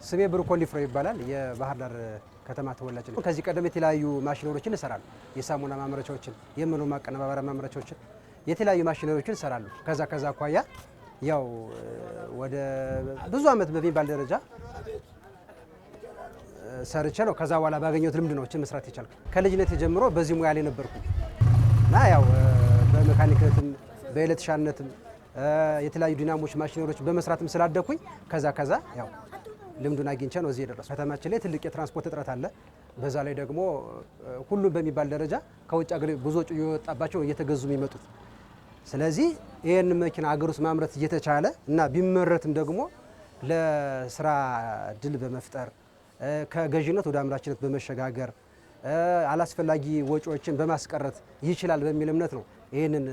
ስሜ ብሩክ ወሊፍሮ ይባላል። የባህር ዳር ከተማ ተወላጅ ነው። ከዚህ ቀደም የተለያዩ ማሽነሪዎችን እሰራለሁ። የሳሙና ማምረቻዎችን፣ የመኖ ማቀነባበሪያ ማምረቻዎችን፣ የተለያዩ ማሽነሪዎችን እሰራለሁ። ከዛ አኳያ ያው ወደ ብዙ አመት በሚባል ደረጃ ሰርቼ ነው ከዛ በኋላ ባገኘሁት ልምድ ነው መስራት የቻልኩ። ከልጅነት ጀምሮ በዚህ ሙያ ላይ ነበርኩ እና ያው በሜካኒክነትም በኤሌክትሪሻንነትም የተለያዩ ዲናሞች ማሽነሪዎች በመስራትም ስላደኩኝ ከዛ ያው ልምዱን አግኝቼ ነው እዚህ የደረስኩት። ከተማችን ላይ ትልቅ የትራንስፖርት እጥረት አለ። በዛ ላይ ደግሞ ሁሉም በሚባል ደረጃ ከውጭ ሀገር ብዙ ወጪ እየወጣባቸው እየተገዙ የሚመጡት። ስለዚህ ይህን መኪና አገር ውስጥ ማምረት እየተቻለ እና ቢመረትም ደግሞ ለስራ እድል በመፍጠር ከገዥነት ወደ አምራችነት በመሸጋገር አላስፈላጊ ወጪዎችን በማስቀረት ይችላል በሚል እምነት ነው ይህንን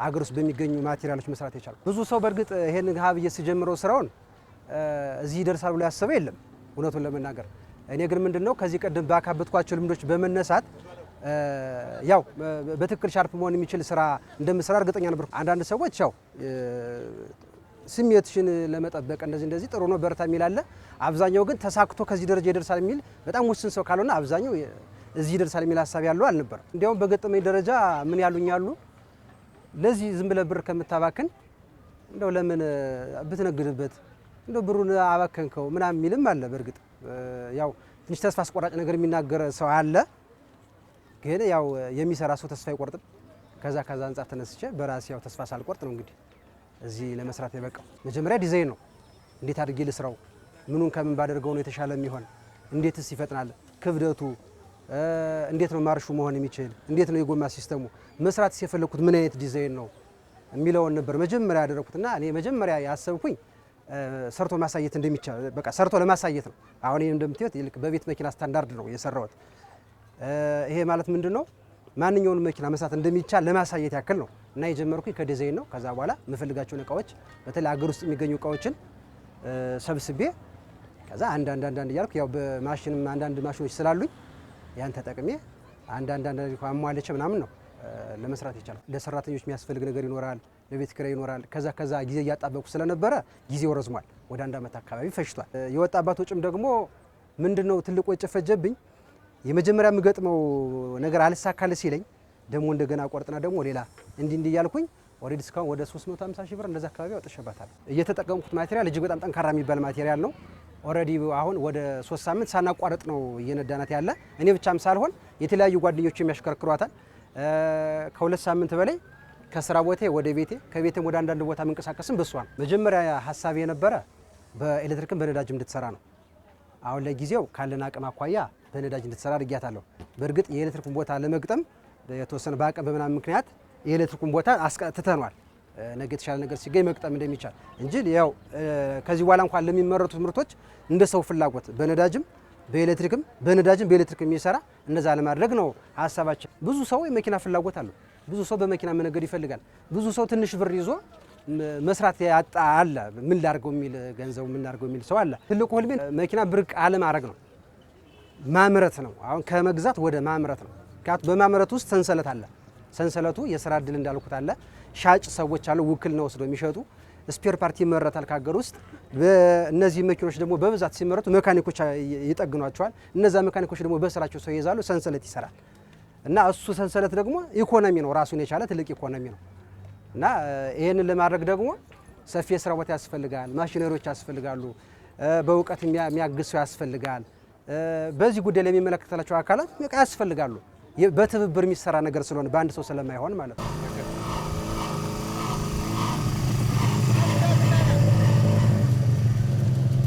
አገር ውስጥ በሚገኙ ማቴሪያሎች መስራት የቻልኩት። ብዙ ሰው በእርግጥ ይህንን ሀብዬ ሲጀምረው ስራውን እዚህ ይደርሳል ብሎ ያሰበ የለም እውነቱን ለመናገር። እኔ ግን ምንድነው ከዚህ ቀደም ባካበትኳቸው ልምዶች በመነሳት ያው በትክክል ሻርፕ መሆን የሚችል ስራ እንደምሰራ እርግጠኛ ነበር። አንዳንድ ሰዎች ያው ስሜትሽን ለመጠበቅ እንደዚህ ጥሩ ነው በርታ የሚል አለ። አብዛኛው ግን ተሳክቶ ከዚህ ደረጃ ይደርሳል የሚል በጣም ውስን ሰው ካልሆነ አብዛኛው እዚህ ይደርሳል የሚል ሀሳብ ያለው አልነበረም። እንዲያውም በገጠመኝ ደረጃ ምን ያሉኛሉ ለዚህ ዝም ብለህ ብር ከምታባክን እንደው ለምን ብትነግድበት እንደው ብሩን አባከንከው ምናምን የሚልም አለ። በእርግጥ ያው ትንሽ ተስፋ አስቆራጭ ነገር የሚናገር ሰው አለ። ግን ያው የሚሰራ ሰው ተስፋ አይቆርጥም። ከዛ አንጻር ተነስቼ በራሴ ያው ተስፋ ሳልቆርጥ ነው እንግዲህ እዚህ ለመስራት የበቃው። መጀመሪያ ዲዛይን ነው። እንዴት አድርጌ ልስራው፣ ምኑን ከምን ባደርገው ነው የተሻለ የሚሆን፣ እንዴትስ ይፈጥናል፣ ክብደቱ እንዴት ነው ማርሹ መሆን የሚችል፣ እንዴት ነው የጎማ ሲስተሙ፣ መስራት የፈለኩት ምን አይነት ዲዛይን ነው የሚለውን ነበር መጀመሪያ ያደረኩትና እኔ መጀመሪያ ያሰብኩኝ ሰርቶ ማሳየት እንደሚቻል በቃ ሰርቶ ለማሳየት ነው። አሁን ይሄን እንደምትዩት ይልክ በቤት መኪና ስታንዳርድ ነው የሰራሁት። ይሄ ማለት ምንድነው ማንኛውንም መኪና መስራት እንደሚቻል ለማሳየት ያክል ነው እና የጀመርኩኝ ከዲዛይን ነው። ከዛ በኋላ የምፈልጋቸውን እቃዎች በተለይ አገር ውስጥ የሚገኙ እቃዎችን ሰብስቤ ከዛ አንዳንድ እያልኩ ያው በማሽንም አንዳንድ ማሽኖች ስላሉኝ ያን ተጠቅሜ አንዳንድ አሟልቼ ምናምን ነው ለመስራት ይቻላል። ለሰራተኞች የሚያስፈልግ ነገር ይኖራል፣ ለቤት ኪራይ ይኖራል። ከዛ ጊዜ እያጣበቁ ስለነበረ ጊዜው ረዝሟል። ወደ 1 አመት አካባቢ ፈጅቷል። የወጣባት ወጪም ደግሞ ምንድነው ትልቅ ወጪ ፈጀብኝ። የመጀመሪያ የምገጥመው ነገር አልሳካል ሲለኝ ደግሞ እንደገና ቆርጥና ደግሞ ሌላ እንዲህ እያልኩኝ ኦሬዲ እስካሁን ወደ 350 ሺህ ብር እንደዛ አካባቢ አውጥቼባታለሁ። እየተጠቀምኩት ማቴሪያል እጅግ በጣም ጠንካራ የሚባል ማቴሪያል ነው። ኦሬዲ አሁን ወደ 3 ሳምንት ሳናቋርጥ ነው እየነዳናት ያለ። እኔ ብቻም ሳልሆን የተለያዩ ጓደኞች የሚያሽከረክሯታል። ከ2 ሳምንት በላይ ከስራ ቦታ ወደ ቤቴ ከቤቴም ወደ አንዳንድ ቦታ መንቀሳቀስም በሷ ነው። መጀመሪያ ሀሳብ የነበረ በኤሌክትሪክም በነዳጅም እንድትሰራ ነው። አሁን ለጊዜው ካለን አቅም አኳያ በነዳጅ እንድትሰራ አድርጊያታለሁ። በእርግጥ የኤሌክትሪኩን ቦታ ለመግጠም የተወሰነ በአቅም በምናምን ምክንያት የኤሌክትሪኩን ቦታ አስቀጥተናል። ነገ የተሻለ ነገር ሲገኝ መግጠም እንደሚቻል እንጂ ያው ከዚህ በኋላ እንኳን ለሚመረቱ ምርቶች እንደ ሰው ፍላጎት በነዳጅም በኤሌክትሪክም በነዳጅም በኤሌክትሪክ የሚሰራ እንደዛ ለማድረግ ነው ሀሳባችን። ብዙ ሰው የመኪና ፍላጎት አለው። ብዙ ሰው በመኪና መነገድ ይፈልጋል። ብዙ ሰው ትንሽ ብር ይዞ መስራት ያጣ አለ። ምን ላድርገው የሚል ገንዘቡ ምን ላድርገው የሚል ሰው አለ። ትልቁ ህልሜ መኪና ብርቅ አለማድረግ ነው፣ ማምረት ነው። አሁን ከመግዛት ወደ ማምረት ነው። ምክንያቱም በማምረት ውስጥ ሰንሰለት አለ። ሰንሰለቱ የስራ እድል እንዳልኩት አለ። ሻጭ ሰዎች አሉ፣ ውክልና ወስደው የሚሸጡ ስፔር ፓርቲ ይመረታል ከሀገር ውስጥ። እነዚህ መኪኖች ደግሞ በብዛት ሲመረቱ መካኒኮች ይጠግኗቸዋል። እነዛ መካኒኮች ደግሞ በስራቸው ሰው ይይዛሉ፣ ሰንሰለት ይሰራል እና እሱ ሰንሰለት ደግሞ ኢኮኖሚ ነው፣ ራሱን የቻለ ትልቅ ኢኮኖሚ ነው። እና ይህንን ለማድረግ ደግሞ ሰፊ የስራ ቦታ ያስፈልጋል፣ ማሽነሪዎች ያስፈልጋሉ፣ በእውቀት የሚያግዝ ሰው ያስፈልጋል። በዚህ ጉዳይ ላይ የሚመለከታቸው አካላት ያስፈልጋሉ። በትብብር የሚሰራ ነገር ስለሆነ በአንድ ሰው ስለማይሆን ማለት ነው።